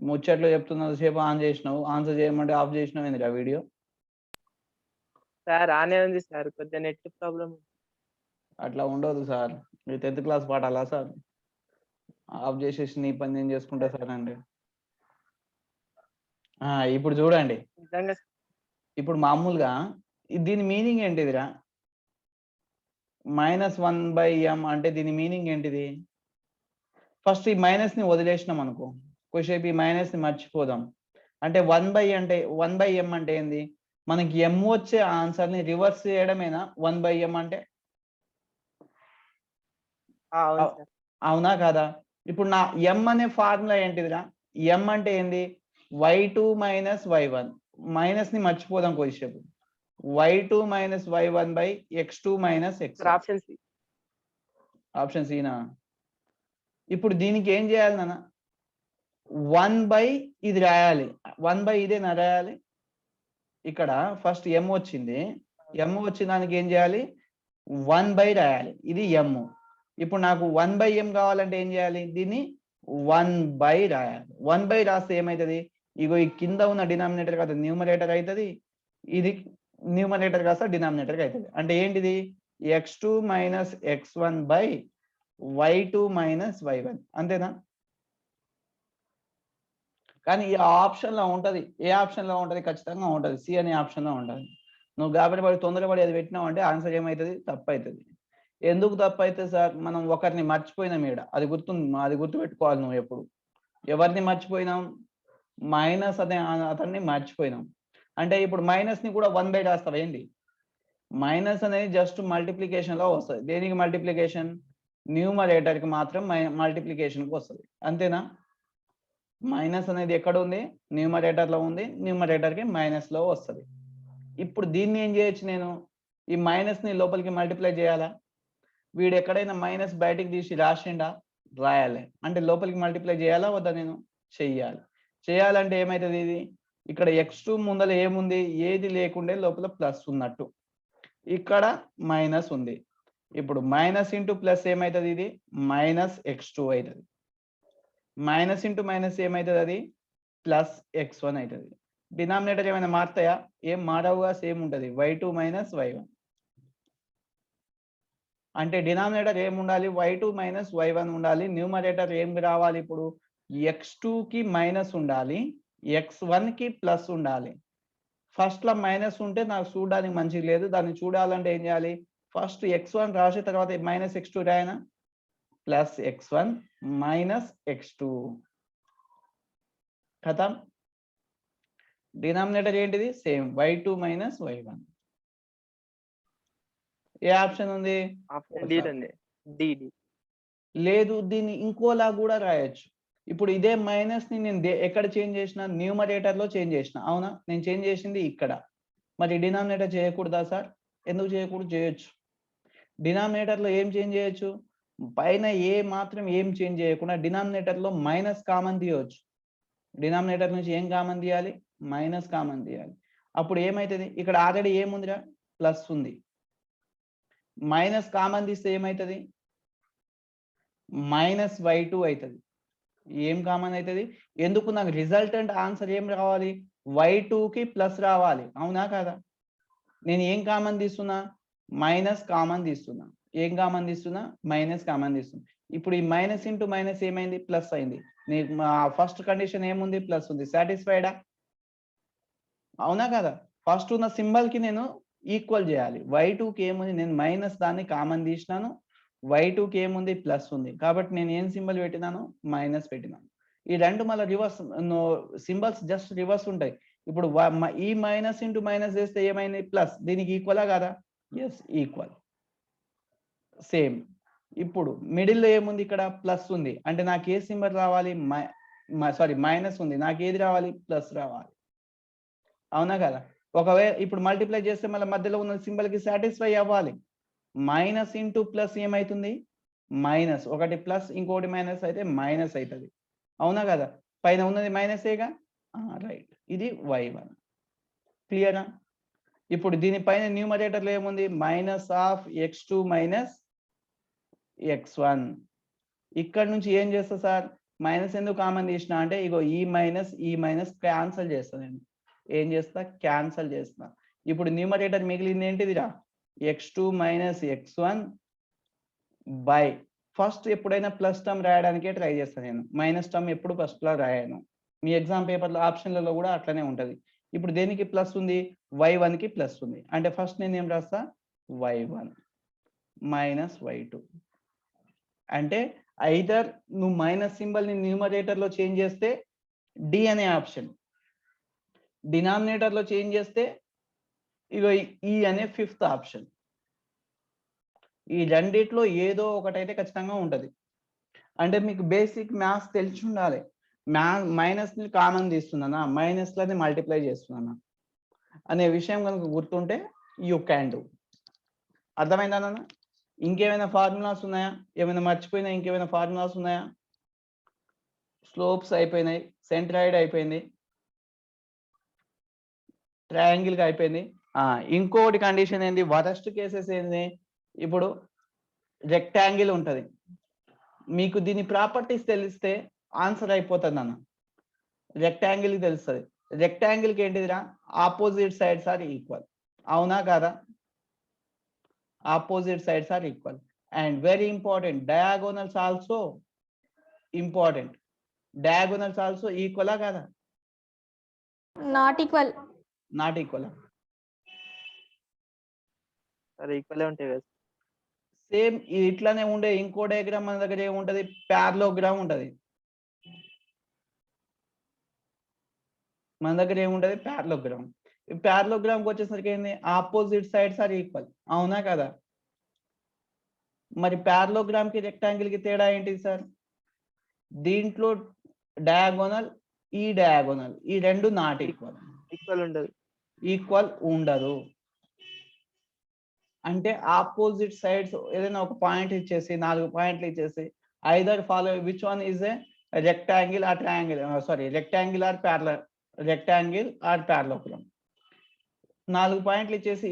ముచ్చట్లు చెప్తున్నంత సేపు ఆన్ చేసినావు, ఆన్సర్ చేయమంటే ఆఫ్ చేసినావు ఏంది ఆ వీడియో? సార్ ఆనే ఉంది సార్, కొద్దిగా నెట్ ప్రాబ్లం. అట్లా ఉండదు సార్. మీరు 10th క్లాస్ పాఠాలా సార్? ఆఫ్ చేసేసి నీ పని నేను చేసుకుంటా సార్ అండి. ఇప్పుడు చూడండి, ఇప్పుడు మామూలుగా దీని మీనింగ్ ఏంటిదిరా? -1/m అంటే దీని మీనింగ్ ఏంటిది? ఫస్ట్ ఈ మైనస్ ని వదిలేసినాం అనుకో, కొద్దిసేపు ఈ మైనస్ ని మర్చిపోదాం. అంటే 1/m అంటే ఏంది? మనకి m వచ్చే ఆన్సర్ ని రివర్స్ చేయడమేనా 1/m అంటే? అవునా కాదా? ఇప్పుడు నా m అనే ఫార్ములా ఏంటిదిరా? m అంటే ఏంది? y2 minus y1. మైనస్ ని మర్చిపోదాం కొద్దిసేపు. y2 minus y1 by x2 minus x. Option సీనా? ఇప్పుడు దీనికి ఏం చేయాలి నాన్న? 1/, ఇది రాయాలి. 1/, ఇదేనా రాయాలి? ఇక్కడ ఫస్ట్ m వచ్చింది. m వచ్చిన దానికి ఏం చేయాలి? 1/, రాయాలి. ఇది m. ఇప్పుడు నాకు 1/m కావాలంటే ఏం చేయాలి? దీన్ని 1/, రాయాలి. 1/, రాస్తే ఏమవుతుంది? ఇగో ఈ కింద ఉన్న డినామినేటర్ కదా న్యూమరేటర్ అవుతుంది. ఇది న్యూమరేటర్ కాస్త డినామినేటర్ అవుతుంది. అంటే ఏంటిది x2 minus x1 by y2 minus y1 అంతేనా? కానీ ఈ ఆప్షన్ లో ఉంటది. ఏ ఆప్షన్ లో ఉంటది? ఖచ్చితంగా ఉంటది. సి అనే ఆప్షన్ లో ఉంటది. నువ్వు గాబరి తొందరపడి అది పెట్టినావు అంటే ఆన్సర్ ఏమవుతుంది? తప్పు అవుతుంది. ఎందుకు తప్పు అవుతుంది సార్? మనం ఒకరిని మర్చిపోయినాం ఈడ. అది గుర్తుపెట్టుకోవాలి నువ్వు ఎప్పుడు. ఎవరిని మర్చిపోయినాం? మైనస్ అనే అతన్ని మర్చిపోయినాం. అంటే ఇప్పుడు మైనస్ ని కూడా 1 బై రాస్తావు ఏంటి? మైనస్ అనేది జస్ట్ మల్టిప్లికేషన్ లో వస్తుంది. దేనికి మల్టిప్లికేషన్? న్యూమరేటర్ కి మాత్రం మల్టిప్లికేషన్ కి వస్తుంది. అంతేనా? మైనస్ అనేది ఎక్కడ ఉంది? న్యూమరేటర్ లో ఉంది. న్యూమరేటర్ కి మైనస్ లో వస్తుంది. ఇప్పుడు దీన్ని ఏం చేయొచ్చు నేను? ఈ మైనస్ ని లోపలికి మల్టిప్లై చేయాలా? వీడు ఎక్కడైనా మైనస్ బయటికి తీసి రాసిండా? రాయాలి. అంటే లోపలికి మల్టిప్లై చేయాలా వద్దా? నేను చెయ్యాలి. చేయాలంటే ఏమవుతుంది? ఇది ఇక్కడ x2 ముందర ఏముంది? ఏది లేకుండే లోపల ప్లస్ ఉన్నట్టు. ఇక్కడ మైనస్ ఉంది. ఇప్పుడు మైనస్ ఇంటూ ప్లస్ ఏమవుతుంది? ఇది మైనస్ x2 అవుతుంది. మైనస్ ఇంటూ మైనస్ ఏమవుతుంది? అది ప్లస్ x1 అవుతుంది. డినామినేటర్ ఏమైనా మారుతాయా? ఏం మారవుగా, సేమ్ ఉంటుంది. y2 మైనస్ y1 అంటే డినామినేటర్ ఏం ఉండాలి? y2 మైనస్ y1 ఉండాలి. న్యూమరేటర్ ఏం రావాలి? ఇప్పుడు x2 కి మైనస్ ఉండాలి, x1 కి ప్లస్ ఉండాలి. ఫస్ట్ లో మైనస్ ఉంటే నాకు చూడడానికి మంచిగా లేదు. దాన్ని చూడాలంటే ఏం చేయాలి? ఫస్ట్ x1 రాసి తర్వాత minus x2 రాయనా? Plus x1 minus x2 ఖతం. డినామినేటర్ ఏంటిది? Same y2 minus y1. ఏ ఆప్షన్ ఉంది? ఆప్షన్ డి అండి. డి. లేదు, దీన్ని ఇంకోలా కూడా రాయొచ్చు. ఇప్పుడు ఇదే మైనస్ ని నేను ఎక్కడ చేంజ్ చేసిన? న్యూమరేటర్ లో చేంజ్ చేసిన. అవునా? నేను చేంజ్ చేసింది ఇక్కడ. మరి డినామినేటర్ చేయకూడదా సార్? ఎందుకు చేయకూడదు? చేయొచ్చు. డినామినేటర్ లో ఏం చేంజ్ చేయొచ్చు? పైన ఏ మాత్రం ఏం చేంజ్ చేయకుండా డినామినేటర్ లో మైనస్ కామన్ తీయవచ్చు. డినామినేటర్ నుంచి ఏం కామన్ తీయాలి? మైనస్ కామన్ తీయాలి. అప్పుడు ఏమవుతుంది? ఇక్కడ ఆల్రెడీ ఏముందిరా? ప్లస్ ఉంది. మైనస్ కామన్ తీస్తే ఏమవుతుంది? మైనస్ y2 అవుతుంది. ఏం కామన్ అవుతుంది? ఎందుకు? నాకు రిజల్టెంట్ ఆన్సర్ ఏం రావాలి? y2 కి ప్లస్ రావాలి. అవునా కాదా? నేను ఏం కామన్ తీస్తున్నా? మైనస్ కామన్ తీస్తున్నా. ఏం కామన్ తీస్తున్నా? మైనస్ కామన్ తీస్తున్నా. ఇప్పుడు ఈ మైనస్ ఇంటూ మైనస్ ఏమైంది? ప్లస్ అయింది. నీకు ఫస్ట్ కండిషన్ ఏముంది? ప్లస్ ఉంది. సాటిస్ఫైడా? అవునా కదా? ఫస్ట్ ఉన్న సింబల్ కి నేను ఈక్వల్ చేయాలి. y2 కి ఏముంది? నేను మైనస్ దాన్ని కామన్ తీసినాను. y2 కి ఏముంది? ప్లస్ ఉంది. కాబట్టి నేను ఏం సింబల్ పెట్టినాను? మైనస్ పెట్టినాను. ఈ రెండు మళ్ళీ రివర్స్ సింబల్స్ జస్ట్ రివర్స్ ఉంటాయి. ఇప్పుడు ఈ మైనస్ ఇంటూ మైనస్ చేస్తే ఏమైంది? ప్లస్. దీనికి ఈక్వలా కాదా? Yes, equal. సేమ్. ఇప్పుడు మిడిల్లో ఏముంది? ఇక్కడ ప్లస్ ఉంది. అంటే నాకు ఏ సింబల్ రావాలి? సారీ, మైనస్ ఉంది. నాకు ఏది రావాలి? ప్లస్ రావాలి. అవునా కదా? ఒకవేళ ఇప్పుడు మల్టిప్లై చేస్తే మళ్ళీ మధ్యలో ఉన్న సింబల్ కి సాటిస్ఫై అవ్వాలి. మైనస్ ఇంటూ ప్లస్ ఏమైతుంది? మైనస్. ఒకటి ప్లస్ ఇంకోటి మైనస్ అయితే మైనస్ అవుతుంది. అవునా కదా? పైన ఉన్నది మైనసేగా. రైట్. ఇది y1. క్లియరా? ఇప్పుడు దీనిపైన న్యూమరేటర్లో ఏముంది? Minus of x2 minus x1. ఇక్కడ నుంచి ఏం చేస్తా సార్? మైనస్ ఎందుకు కామన్ తీసిన అంటే ఇగో ఈ మైనస్ క్యాన్సల్ చేస్తా. నేను ఏం చేస్తా? క్యాన్సల్ చేస్తా. ఇప్పుడు న్యూమరేటర్ మిగిలింది ఏంటిదిరా? x2 minus x1 by first ఎప్పుడైనా ప్లస్ టర్మ్ రాయడానికే ట్రై చేస్తాను నేను. మైనస్ టర్మ్ ఎప్పుడు ఫస్ట్ లో రాయను. మీ ఎగ్జామ్ పేపర్లో ఆప్షన్లలో కూడా అట్లనే ఉంటది. ఇప్పుడు దేనికి ప్లస్ ఉంది? y1 కి ప్లస్ ఉంది. అంటే ఫస్ట్ నేను ఏం రాస్తా? y1 minus y2. అంటే ఐదర్ నువ్వు మైనస్ సింబల్ ని న్యూమరేటర్ లో చేంజ్ చేస్తే డి అనే ఆప్షన్, డినామినేటర్ లో చేంజ్ చేస్తే ఇగో ఈ అనే ఫిఫ్త్ ఆప్షన్. ఈ రెండిట్లో ఏదో ఒకటైతే ఖచ్చితంగా ఉంటది. అంటే మీకు బేసిక్ మ్యాథ్స్ తెలిసి ఉండాలి. మైనస్ ని కామన్ తీస్తున్నానా, మైనస్ లని మల్టిప్లై చేస్తున్నానా అనే విషయం కనుక గుర్తుంటే యూ క్యాన్ డూ. అర్థమైందా నాన్న? ఇంకేమైనా ఫార్ములాస్ ఉన్నాయా? ఏమైనా మర్చిపోయినా ఇంకేమైనా ఫార్ములాస్ ఉన్నాయా? స్లోప్స్ అయిపోయినాయి, సెంట్రాయిడ్ అయిపోయింది, ట్రయాంగిల్ గా అయిపోయింది. ఇంకోటి కండిషన్ ఏంది? వరస్ట్ కేసెస్ ఏంది? ఇప్పుడు రెక్టాంగిల్ ఉంటది. మీకు దీని ప్రాపర్టీస్ తెలిస్తే ఆన్సర్ అయిపోతుంది అన్న. రెక్టాంగిల్ కి తెలుస్తుంది. రెక్టాంగిల్ కి ఏంటిదిరా? Opposite sides are equal. అవునా కాదా? Opposite sides are equal. And very important, diagonals also important. Diagonals also ఈక్వలా కాదా? Not equal. Not equal. Sir ఈక్వలే ఉంటాయి కదా. సేమ్ ఇట్లానే ఉండే ఇంకో డయాగ్రామ్ మన దగ్గర ఏముంటది? ప్యారలోగ్రామ్ ఉంటది. మన దగ్గర ఏముంటది? ప్యారలోగ్రామ్. ఈ ప్యారలోగ్రామ్కి వచ్చేసరికి ఏంది? Opposite sides are equal. అవునా కదా? మరి ప్యారలోగ్రామ్ కి రెక్టాంగిల్ కి తేడా ఏంటిది సార్? దీంట్లో డయాగోనల్, ఈ డయాగోనల్, ఈ రెండు నాట్ ఈక్వల్. ఈక్వల్ ఉండదు. ఈక్వల్ ఉండదు. అంటే ఆపోజిట్ సైడ్స్ ఏదైనా ఒక పాయింట్ ఇచ్చేసి 4 పాయింట్లు ఇచ్చేసి either follow which one is a rectangle or triangle, sorry rectangle or parallelogram. 4 పాయింట్లు ఇచ్చేసి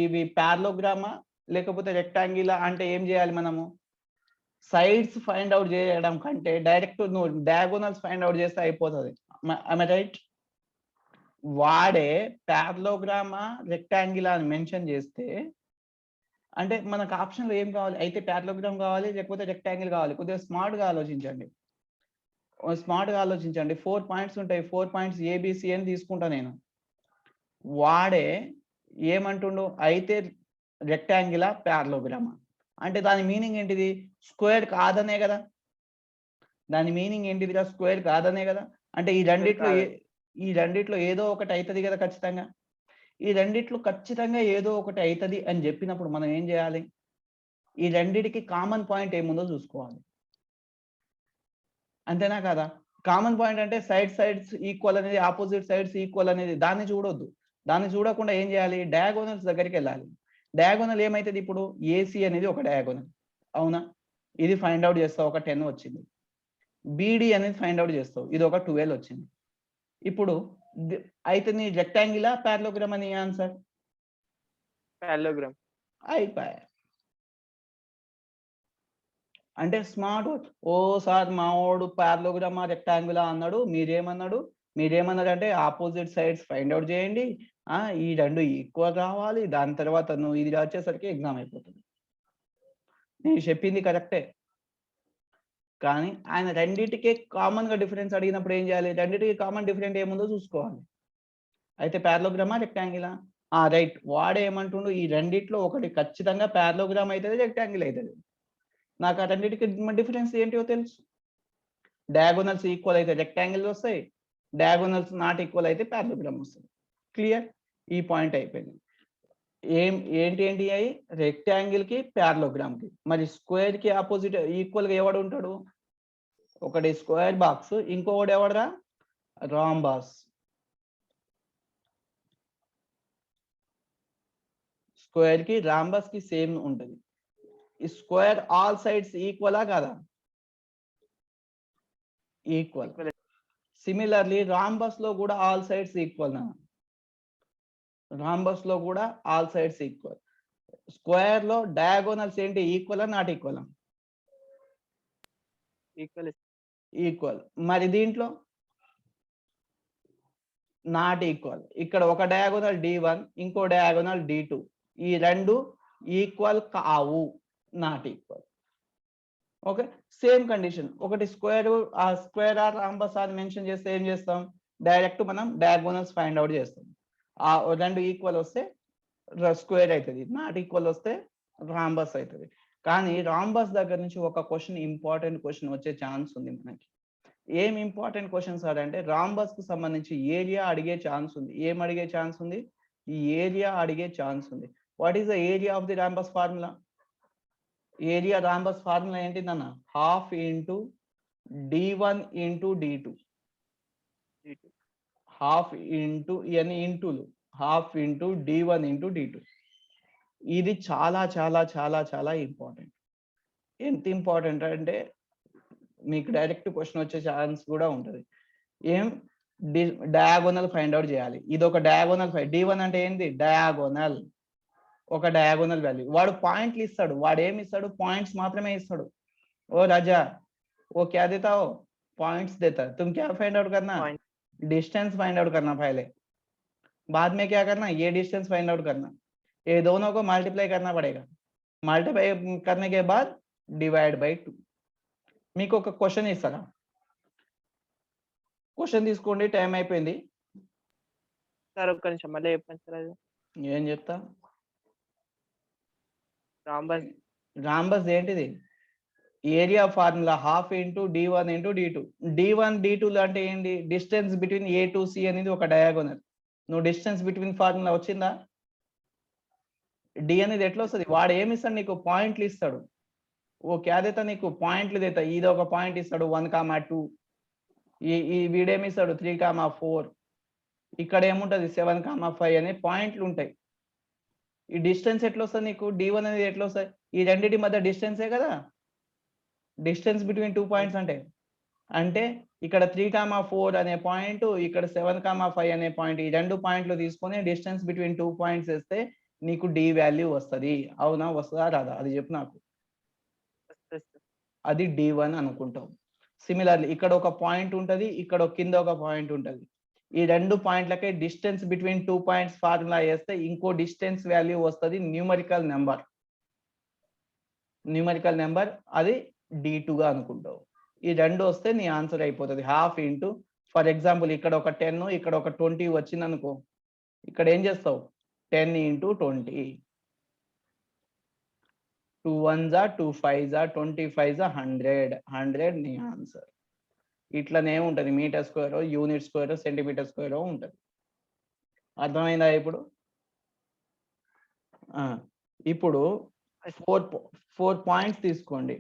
ఇవి ప్యారలోగ్రామా లేకపోతే రెక్టాంగిల్ అంటే ఏం చేయాలి మనము? సైడ్స్ ఫైండ్ అవుట్ చేయడం కంటే డైరెక్ట్ నువ్వు డయాగోనల్స్ ఫైండ్ అవుట్ చేస్తే అయిపోతుంది. రైట్? వాడే ప్యారలోగ్రామా రెక్టాంగిల్ అని మెన్షన్ చేస్తే అంటే మనకు ఆప్షన్లో ఏం కావాలి? అయితే ప్యారలోగ్రామ్ కావాలి లేకపోతే రెక్టాంగిల్ కావాలి. కొద్దిగా స్మార్ట్గా ఆలోచించండి. 4 పాయింట్స్ ఉంటాయి. 4 పాయింట్స్ ఏబిసి అని తీసుకుంటా నేను. వాడే ఏమంటుండు? అయితే రెక్టాంగిలా ప్యారలోగ్రామా అంటే దాని మీనింగ్ ఏంటిది? స్క్వేర్ కాదనే కదా. దాని మీనింగ్ ఏంటిదిరా? స్క్వేర్ కాదనే కదా. అంటే ఈ రెండిట్లో ఏదో ఒకటి అవుతుంది కదా ఖచ్చితంగా. ఈ రెండిట్లో ఖచ్చితంగా ఏదో ఒకటి అవుతుంది అని చెప్పినప్పుడు మనం ఏం చేయాలి? ఈ రెండిటికి కామన్ పాయింట్ ఏముందో చూసుకోవాలి. అంతేనా కదా? కామన్ పాయింట్ అంటే సైడ్స్ ఈక్వల్ అనేది, ఆపోజిట్ సైడ్స్ ఈక్వల్ అనేది దాన్ని చూడొద్దు. దాన్ని చూడకుండా ఏం చేయాలి? డయాగోనల్స్ దగ్గరికి వెళ్ళాలి. డయాగోనల్ ఏమైతుంది? ఇప్పుడు ఏసీ అనేది ఒక డయాగోనల్. అవునా? ఇది ఫైండ్ అవుట్ చేస్తావు, ఒక 10 వచ్చింది. బీడి అనేది ఫైండ్ అవుట్ చేస్తావు, ఇది ఒక 12 వచ్చింది. ఇప్పుడు అయితే నీ రెక్టాంగిలా ప్యారలోగ్రామ్ అని ఆన్సర్? ప్యారలోగ్రామ్. అయిపోయా. అంటే స్మార్ట్. ఓ సార్ మావాడు ప్యారలోగ్రామా రెక్టాంగులా అన్నాడు, మీరేమన్నారు అంటే ఆపోజిట్ సైడ్స్ ఫైండ్ అవుట్ చేయండి, ఈ రెండు ఈక్వల్ రావాలి, దాని తర్వాత నువ్వు ఇది వచ్చేసరికి ఎగ్జామ్ అయిపోతుంది. నేను చెప్పింది కరెక్టే, కానీ ఆయన రెండింటికి కామన్ గా డిఫరెన్స్ అడిగినప్పుడు ఏం చేయాలి? రెండింటికి కామన్ డిఫరెంట్ ఏముందో చూసుకోవాలి. అయితే ప్యారలోగ్రామా రెక్టాంగిలా? రైట్. వాడే ఏమంటుండు? ఈ రెండిట్లో ఒకటి ఖచ్చితంగా ప్యారలోగ్రామ్ అవుతుంది, రెక్టాంగిల్ అవుతుంది. నాకు ఆ రెండింటికి డిఫరెన్స్ ఏంటో తెలుసు. డయాగోనల్స్ ఈక్వల్ అయితే రెక్టాంగిల్ వస్తాయి, డయాగోనల్స్ నాట్ ఈక్వల్ అయితే ప్యారలోగ్రామ్ వస్తుంది. క్లియర్? ఈ పాయింట్ అయిపోయింది. ఏంటి అయి? రెక్టాంగిల్ కి ప్యారలోగ్రామ్ కి. మరి స్క్వేర్ కి ఆపోజిట్ ఈక్వల్ గా ఎవడు ఉంటాడు? ఒకటి స్క్వేర్ బాక్స్, ఇంకొకటి ఎవడరా? రాంబాస్. స్క్వేర్ కి రాంబాస్ కి సేమ్ ఉంటుంది. ఈ స్క్వేర్ ఆల్ సైడ్స్ ఈక్వలా కాదా? ఈక్వల్. సిమిలర్లీ రాంబస్ లో కూడా ఆల్ సైడ్స్ ఈక్వల్. రాంబస్ లో కూడా ఆల్ సైడ్స్ ఈక్వల్. స్క్వేర్ లో డయాగోనల్స్ ఏంటి? Equal not equal? ఈక్వల్. మరి దీంట్లో నాట్ ఈక్వల్. ఇక్కడ ఒక డయాగోనల్ D1, ఇంకో డయాగోనల్ D2, ఈ రెండు ఈక్వల్ కావు, not equal. Okay, same condition. ఒకటి స్క్వేర్ ఆర్ రాంబస్ అని మెన్షన్ చేస్తే ఏం చేస్తాం? డైరెక్ట్ మనం డయాగోనల్స్ ఫైండ్ అవుట్ చేస్తాం. ఆ రెండు ఈక్వల్ వస్తే స్క్వేర్ అవుతుంది, నాట్ ఈక్వల్ వస్తే రాంబస్ అవుతుంది. కానీ రాంబస్ దగ్గర నుంచి ఒక క్వశ్చన్, ఇంపార్టెంట్ క్వశ్చన్ వచ్చే ఛాన్స్ ఉంది మనకి. ఏం ఇంపార్టెంట్ క్వశ్చన్ సార్ అంటే రాంబస్ కు సంబంధించి ఏరియా అడిగే ఛాన్స్ ఉంది. ఏం అడిగే ఛాన్స్ ఉంది? ఈ ఏరియా అడిగే ఛాన్స్ ఉంది. What is the area of the rhombus formula? Area rhombus formula ఏంటిదన్న? Half into D1 into D2, half into ఎన్ని ఇంటూలు, half into D1 into D2. ఇది చాలా చాలా చాలా చాలా ఇంపార్టెంట్. ఎంత ఇంపార్టెంట్ అంటే మీకు డైరెక్ట్ క్వశ్చన్ వచ్చే ఛాన్స్ కూడా ఉంటుంది. ఏం? డయాగోనల్ ఫైండ్ అవుట్ చేయాలి. ఇది ఒక డయాగోనల్. D1 అంటే ఏంది? డయాగోనల్, ఒక డయాగోనల్ వాల్యూ. వాడు పాయింట్లు ఇస్తాడు, వాడు ఏమి ఇస్తాడు? పాయింట్స్ మాత్రమే ఇస్తాడు. ఓ రాజా, वो क्या देता हो? पॉइंट्स देता है. तुम क्या फाइंड आउट करना? डिस्टेंस फाइंड आउट करना पहले. बाद में क्या करना, ये डिस्टेंस फाइंड आउट करना, ये दोनों को मल्टीप्लाई करना पड़ेगा, మల్టిప్లై करने के बाद డివైడ్ బై 2. మీకు ఒక క్వశ్చన్ ఇస్తారా, క్వశ్చన్ తీసుకోండి, టైం అయిపోయింది. సార్ ఒక్క నిమిషం మళ్ళీ చెప్పండి సార్ అది. ఏం చెప్తా, రాంబస్ రాంబస్ ఏంటిది, area formula half into d1 into d2. d1 d2 అంటే ఏంటి, distance between A to C అనేది ఒక డయాగోనల్. నువ్వు డిస్టెన్స్ బిట్వీన్ ఫార్ములా వచ్చిందా, డి అనేది ఎట్లా వస్తుంది, వాడు ఏమి ఇస్తాడు నీకు, పాయింట్లు ఇస్తాడు. ఓ క్యా దేతా నీకు, పాయింట్లు దేతా, ఇది ఒక పాయింట్ ఇస్తాడు 1,2, ఈ వీడేమి ఇస్తాడు 3,4, ఇక్కడ ఏముంటది 7,5 అనే పాయింట్లు ఉంటాయి. ఈ డిస్టెన్స్ ఎట్లా వస్తుంది నీకు, d1 అనేది ఎట్లా వస్తుంది, ఈ రెండింటి మధ్య డిస్టెన్సే కదా, డిస్టెన్స్ బిట్వీన్ 2 పాయింట్స్ అంటే ఇక్కడ 3,4 అనే పాయింట్, ఇక్కడ 7,5 అనే పాయింట్, ఈ రెండు పాయింట్లు తీసుకొని డిస్టెన్స్ బిట్వీన్ 2 పాయింట్స్ వేస్తే నీకు డి వాల్యూ వస్తుంది. అవునా, వస్తుందా రాదా, అది చెప్పు నాకు. అది d1 అనుకుంటాం. సిమిలర్లీ ఇక్కడ ఒక పాయింట్ ఉంటది, ఇక్కడ కింద ఒక పాయింట్ ఉంటది, ఈ రెండు పాయింట్లకే డిస్టెన్స్ బిట్వీన్ 2 పాయింట్స్ ఫార్ములా వేస్తే ఇంకో డిస్టెన్స్ వాల్యూ వస్తుంది, న్యూమరికల్ నెంబర్, అది d2 గా అనుకుంటావు. ఈ రెండు వస్తే నీ ఆన్సర్ అయిపోతుంది. హాఫ్ ఇంటూ, ఫర్ ఎగ్జాంపుల్ ఇక్కడ ఒక 10 ఇక్కడ ఒక 20 వచ్చింది అనుకో, ఇక్కడ ఏం చేస్తావు 10 ఇంటూ 20, 2 1s 2 5s 25s 100 నీ ఆన్సర్. ఇట్లనే ఉంటుంది, metre square, unit square, centimetre square ఉంటుంది. అర్థమైందా ఇప్పుడు? ఇప్పుడు 4 పాయింట్స్ తీసుకోండి,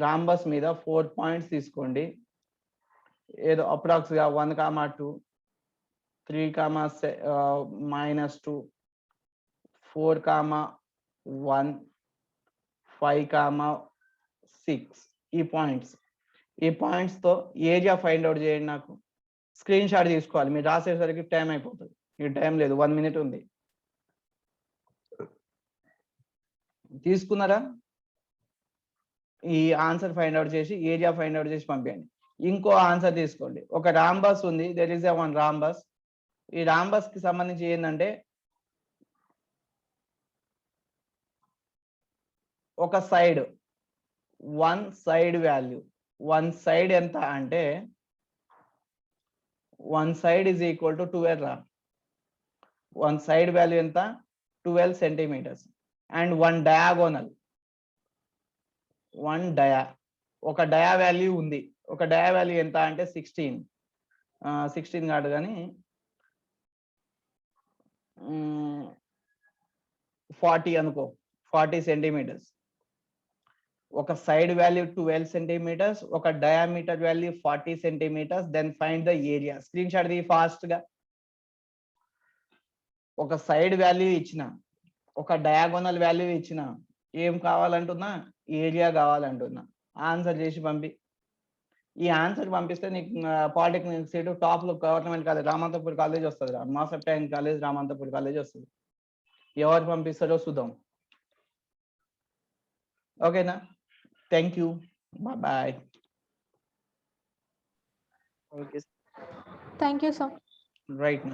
రాంబస్ మీద 4 పాయింట్స్ తీసుకోండి, ఏదో అప్రాక్స్ గా 1,2, 3, -2, 4,1, 5,6 ఈ పాయింట్స్ తో ఏరియా ఫైండ్ అవుట్ చేయండి. నాకు స్క్రీన్ షాట్ తీసుకోవాలి, మీరు రాసేసరికి టైం అయిపోతుంది, ఈ టైం లేదు, 1 minute ఉంది. తీసుకున్నారా? ఈ ఆన్సర్ ఫైండ్ అవుట్ చేసి, ఏరియా ఫైండ్ అవుట్ చేసి పంపించండి. ఇంకో ఆన్సర్ తీసుకోండి, ఒక రాంబస్ ఉంది, దెర్ ఇస్ వన్ రాంబస్. ఈ రాంబస్ కి సంబంధించి ఏంటంటే, ఒక సైడ్, వన్ సైడ్ ఎంత అంటే, one side is equal to 12 రా, వన్ సైడ్ వాల్యూ ఎంత 12 సెంటీమీటర్స్. అండ్ వన్ డయాగోనల్, ఒక డయా వాల్యూ ఉంది, ఒక డయా వాల్యూ ఎంత అంటే 16 కాదు కానీ 40 అనుకో, 40 సెంటీమీటర్స్. ఒక సైడ్ వాల్యూ 12 సెంటీమీటర్స్, ఒక diameter value 40 centimetres. Then find the area. Screenshot the fast గా. ఒక సైడ్ వాల్యూ ఇచ్చిన, ఒక డయాగోనల్ వాల్యూ ఇచ్చిన, ఏం కావాలంటున్నా, ఏరియా కావాలంటున్నా. ఆన్సర్ చేసి పంపి. ఈ ఆన్సర్ పంపిస్తే నీకు పాలిటెక్నిక్ సీటు టాప్ లో గవర్నమెంట్ కాలేజ్ రామంతపూర్ కాలేజ్ వస్తుంది, మాసప్ టైం కాలేజ్ రామంతపూర్ కాలేజ్ వస్తుంది. ఎవరు పంపిస్తారో చూద్దాం. ఓకేనా? Thank you, bye. Okay. Thank you, sir. Right.